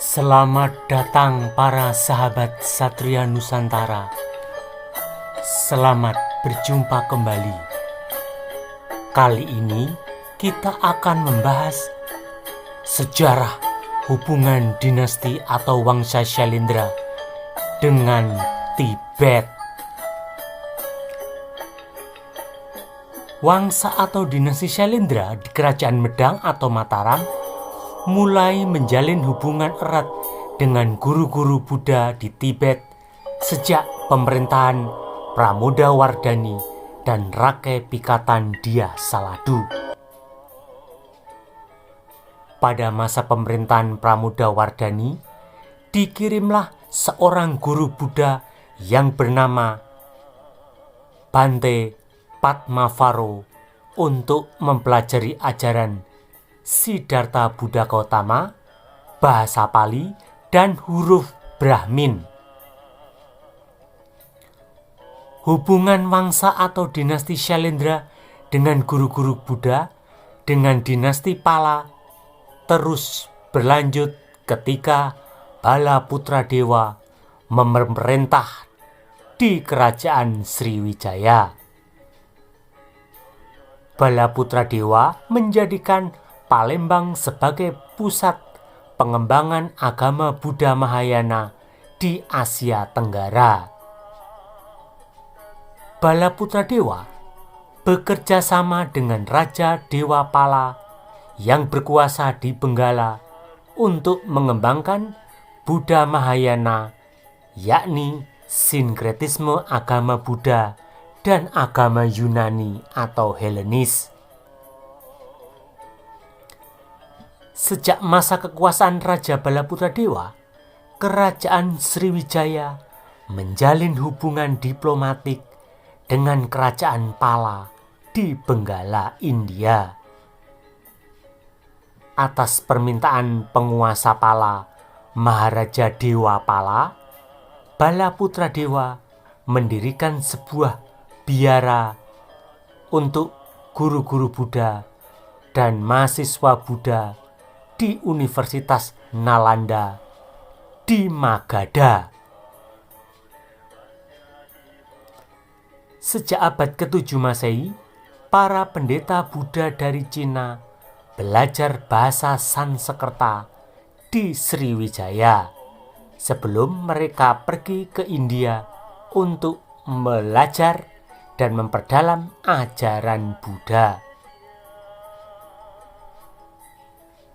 Selamat datang para sahabat Satria Nusantara. Selamat berjumpa kembali. Kali ini kita akan membahas sejarah hubungan dinasti atau Wangsa Syailendra dengan Tibet. Wangsa atau dinasti Syailendra di Kerajaan Medang atau Mataram mulai menjalin hubungan erat dengan guru-guru Buddha di Tibet sejak pemerintahan Pramodawardhani dan Rake Pikatan Dia Saladu. Pada masa pemerintahan Pramodawardhani, dikirimlah seorang guru Buddha yang bernama Bhante Padmavaro untuk mempelajari ajaran Siddhartha Buddha Gautama, bahasa Pali, dan huruf Brahmin. Hubungan Wangsa atau dinasti Syailendra dengan guru-guru Buddha dengan dinasti Pala terus berlanjut ketika Balaputradewa memerintah di Kerajaan Sriwijaya. Balaputradewa menjadikan Palembang sebagai pusat pengembangan agama Buddha Mahayana di Asia Tenggara. Balaputradewa bekerja sama dengan Raja Dewa Pala yang berkuasa di Benggala untuk mengembangkan Buddha Mahayana, yakni sinkretisme agama Buddha dan agama Yunani atau Helenis. Sejak masa kekuasaan Raja Balaputradewa, Kerajaan Sriwijaya menjalin hubungan diplomatik dengan Kerajaan Pala di Benggala, India. Atas permintaan penguasa Pala, Maharaja Dewa Pala, Balaputradewa mendirikan sebuah biara untuk guru-guru Buddha dan mahasiswa Buddha di Universitas Nalanda di Magadha. Sejak abad ke-7 Masehi, para pendeta Buddha dari Cina belajar bahasa Sanskerta di Sriwijaya sebelum mereka pergi ke India untuk belajar dan memperdalam ajaran Buddha.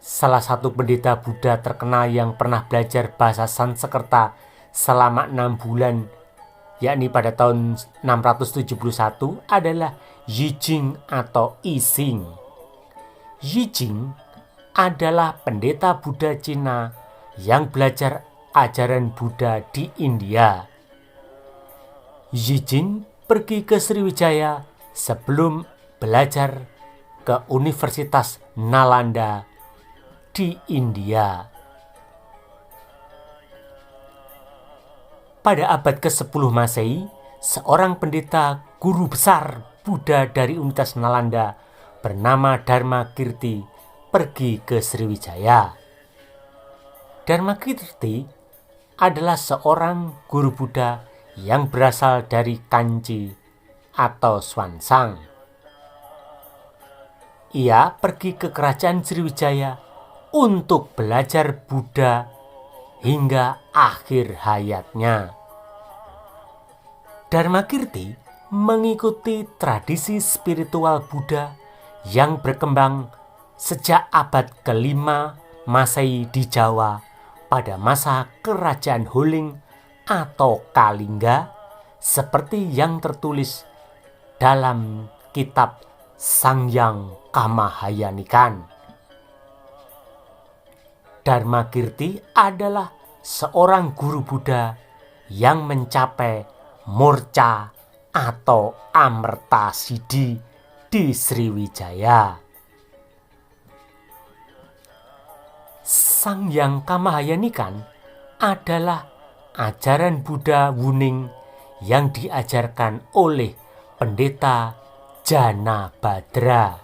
Salah satu pendeta Buddha terkenal yang pernah belajar bahasa Sanskerta selama 6 bulan, yakni pada tahun 671 adalah Yijing atau Yixing. Yijing adalah pendeta Buddha Cina yang belajar ajaran Buddha di India. Yijing pergi ke Sriwijaya sebelum belajar ke Universitas Nalanda di India. Pada abad ke-10 Masehi, seorang pendeta guru besar Buddha dari Universitas Nalanda bernama Dharmakirti pergi ke Sriwijaya. Dharmakirti adalah seorang guru Buddha yang berasal dari Kanci atau Swansang. Ia pergi ke Kerajaan Sriwijaya untuk belajar Buddha hingga akhir hayatnya. Dharmakirti mengikuti tradisi spiritual Buddha yang berkembang sejak abad ke-5 Masehi di Jawa pada masa Kerajaan Huling atau Kalingga, seperti yang tertulis dalam kitab Sangyang Kamahayanikan. Dharmakirti adalah seorang guru Buddha yang mencapai morca atau amerta siddhi di Sriwijaya. Sangyang Kamahayanikan adalah ajaran Buddha Wuning yang diajarkan oleh pendeta Janabhadra.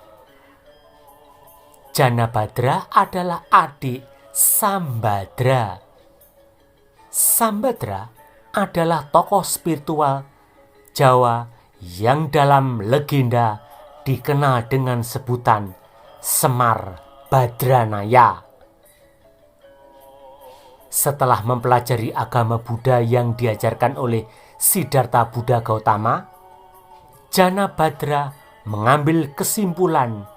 Janabhadra adalah adik Sambadra. Sambadra adalah tokoh spiritual Jawa yang dalam legenda dikenal dengan sebutan Semar Badranaya. Setelah mempelajari agama Buddha yang diajarkan oleh Siddhartha Buddha Gautama, Janabhadra mengambil kesimpulan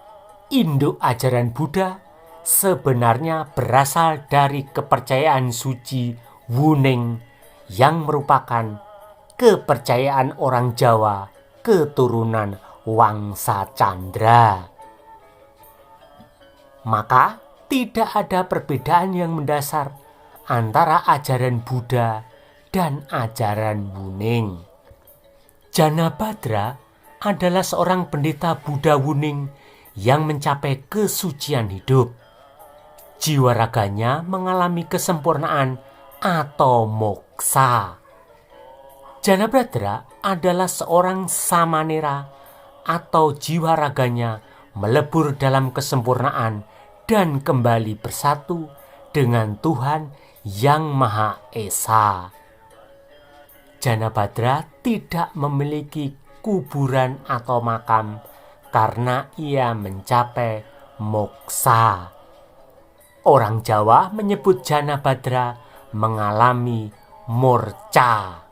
induk ajaran Buddha sebenarnya berasal dari kepercayaan suci Wuning yang merupakan kepercayaan orang Jawa keturunan Wangsa Candra. Maka tidak ada perbedaan yang mendasar antara ajaran Buddha dan ajaran Wuning. Janabhadra adalah seorang pendeta Buddha Wuning yang mencapai kesucian hidup. Jiwa raganya mengalami kesempurnaan atau moksa. Janabhadra adalah seorang samanera atau jiwa raganya melebur dalam kesempurnaan dan kembali bersatu dengan Tuhan Yang Maha Esa. Janabhadra tidak memiliki kuburan atau makam karena ia mencapai moksa. Orang Jawa menyebut Janabhadra mengalami morca.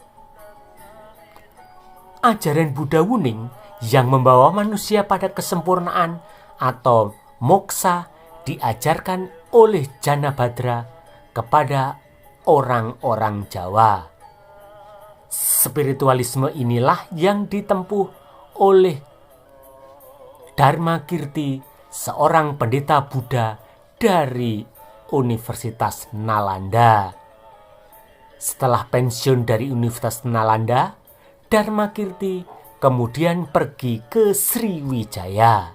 Ajaran Buddha Wuning yang membawa manusia pada kesempurnaan atau moksa diajarkan oleh Janabhadra kepada orang-orang Jawa. Spiritualisme inilah yang ditempuh oleh Dharmakirti, seorang pendeta Buddha dari Universitas Nalanda. Setelah pensiun dari Universitas Nalanda, Dharmakirti kemudian pergi ke Sriwijaya.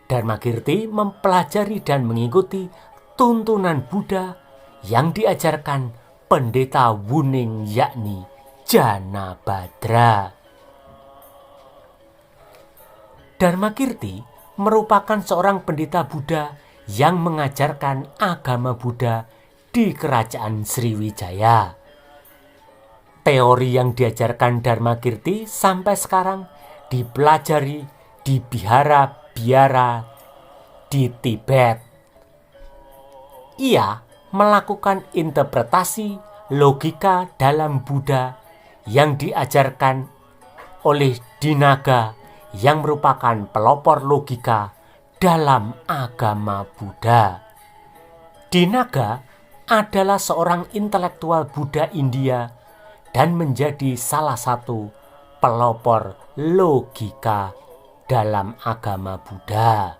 Dharmakirti mempelajari dan mengikuti tuntunan Buddha yang diajarkan pendeta Wuning yakni Janabhadra. Dharmakirti merupakan seorang pendeta Buddha yang mengajarkan agama Buddha di kerajaan Sriwijaya. Teori yang diajarkan Dharmakirti sampai sekarang dipelajari di biara-biara di Tibet. Ia melakukan interpretasi logika dalam Buddha yang diajarkan oleh Dinaga yang merupakan pelopor logika dalam agama Buddha. Dinaga adalah seorang intelektual Buddha India dan menjadi salah satu pelopor logika dalam agama Buddha.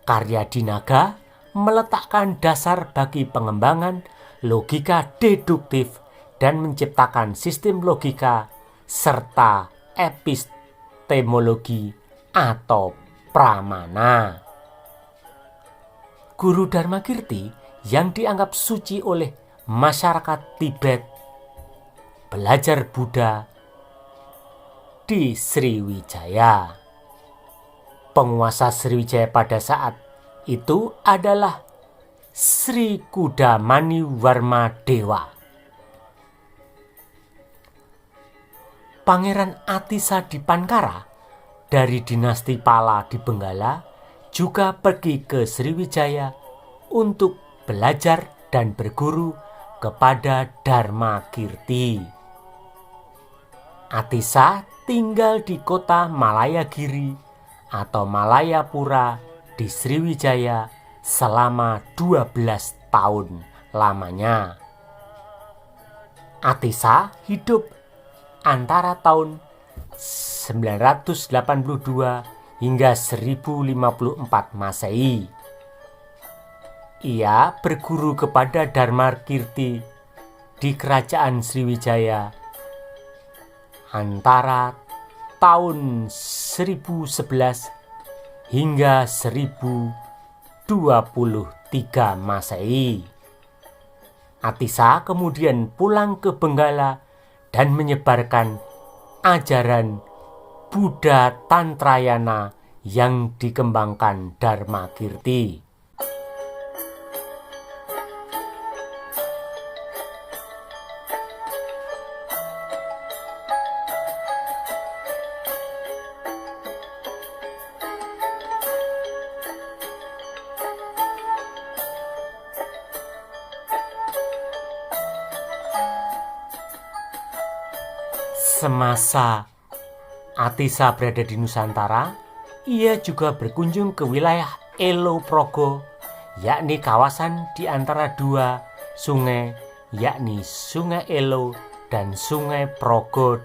Karya Dinaga meletakkan dasar bagi pengembangan logika deduktif dan menciptakan sistem logika serta epistemologi atau pramana. Guru Dharmakirti yang dianggap suci oleh masyarakat Tibet belajar Buddha di Sriwijaya. Penguasa Sriwijaya pada saat itu adalah Sri Kudamani Warma Dewa. Pangeran Atisa Dipankara dari dinasti Pala di Benggala juga pergi ke Sriwijaya untuk belajar dan berguru kepada Dharmakirti. Atisa tinggal di kota Malayagiri atau Malayapura di Sriwijaya selama 12 tahun lamanya. Atisa hidup antara tahun 982 hingga 1054 Masehi. Ia berguru kepada Dharmakirti di kerajaan Sriwijaya antara tahun 1011 hingga 1023 Masehi. Atisa kemudian pulang ke Benggala dan menyebarkan ajaran Buddha Tantrayana yang dikembangkan Dharmakirti. Semasa Atisa berada di Nusantara, ia juga berkunjung ke wilayah Elo Progo, yakni kawasan di antara dua sungai, yakni Sungai Elo dan Sungai Progo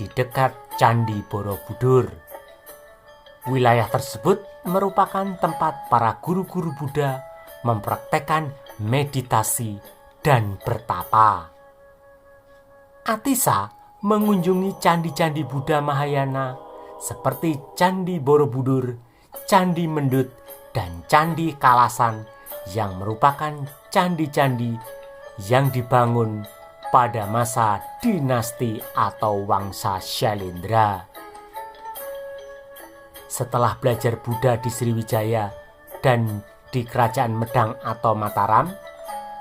di dekat Candi Borobudur. Wilayah tersebut merupakan tempat para guru-guru Buddha mempraktekkan meditasi dan bertapa. Atisa mengunjungi candi-candi Buddha Mahayana seperti Candi Borobudur, Candi Mendut, dan Candi Kalasan yang merupakan candi-candi yang dibangun pada masa dinasti atau Wangsa Syailendra. Setelah belajar Buddha di Sriwijaya dan di Kerajaan Medang atau Mataram,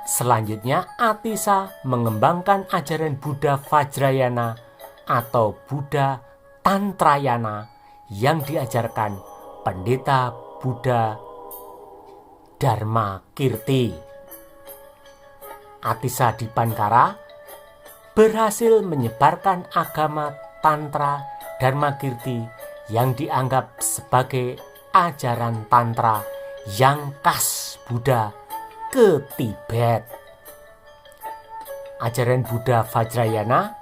selanjutnya Atisa mengembangkan ajaran Buddha Vajrayana atau Buddha Tantrayana yang diajarkan Pendeta Buddha Dharma Kirti. Atisa Dipankara berhasil menyebarkan agama Tantra Dharma Kirti yang dianggap sebagai ajaran Tantra yang khas Buddha ke Tibet. Ajaran Buddha Vajrayana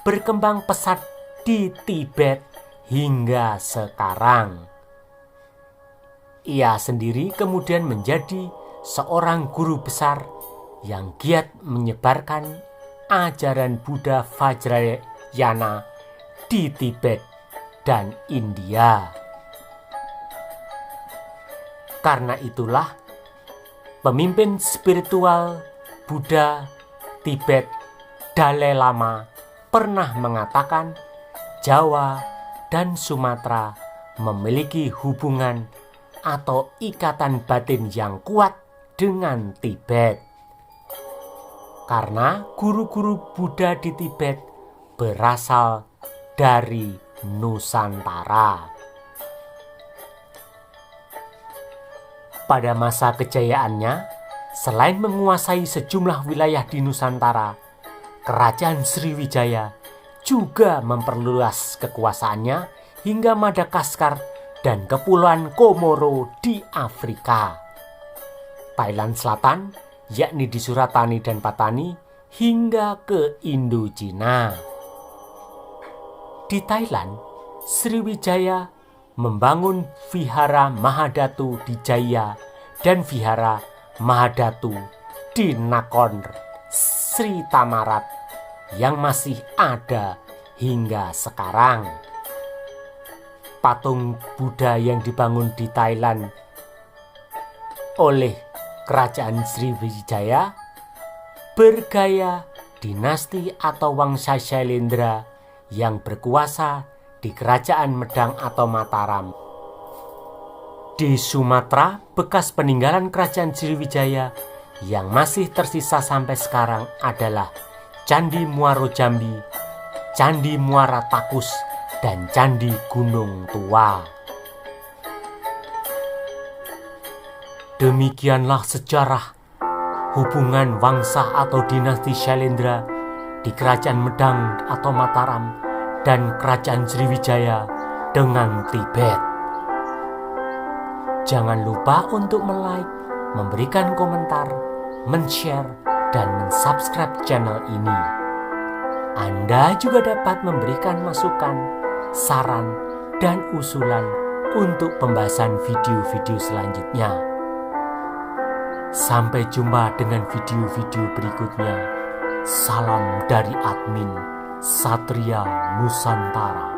berkembang pesat di Tibet hingga sekarang. Ia sendiri kemudian menjadi seorang guru besar yang giat menyebarkan ajaran Buddha Vajrayana di Tibet dan India. Karena itulah pemimpin spiritual Buddha Tibet, Dalai Lama, pernah mengatakan Jawa dan Sumatera memiliki hubungan atau ikatan batin yang kuat dengan Tibet. Karena guru-guru Buddha di Tibet berasal dari Nusantara. Pada masa kejayaannya, selain menguasai sejumlah wilayah di Nusantara, Kerajaan Sriwijaya juga memperluas kekuasaannya hingga Madagaskar dan Kepulauan Komoro di Afrika, Thailand Selatan, yakni di Suratani dan Patani, hingga ke Indochina. Di Thailand, Sriwijaya membangun Vihara Mahadatu di Jaya dan Vihara Mahadatu di Nakhon Sri Tamarat yang masih ada hingga sekarang. Patung Buddha yang dibangun di Thailand oleh Kerajaan Sriwijaya bergaya dinasti atau Wangsa Syailendra yang berkuasa di Kerajaan Medang atau Mataram. Di Sumatera, bekas peninggalan Kerajaan Sriwijaya yang masih tersisa sampai sekarang adalah Candi Muaro Jambi, Candi Muara Takus, dan Candi Gunung Tua. Demikianlah sejarah hubungan Wangsa atau dinasti Syailendra di Kerajaan Medang atau Mataram dan Kerajaan Sriwijaya dengan Tibet. Jangan lupa untuk like, memberikan komentar, men-share, dan men-subscribe channel ini. Anda juga dapat memberikan masukan, saran, dan usulan untuk pembahasan video-video selanjutnya. Sampai jumpa dengan video-video berikutnya. Salam dari admin Satria Nusantara.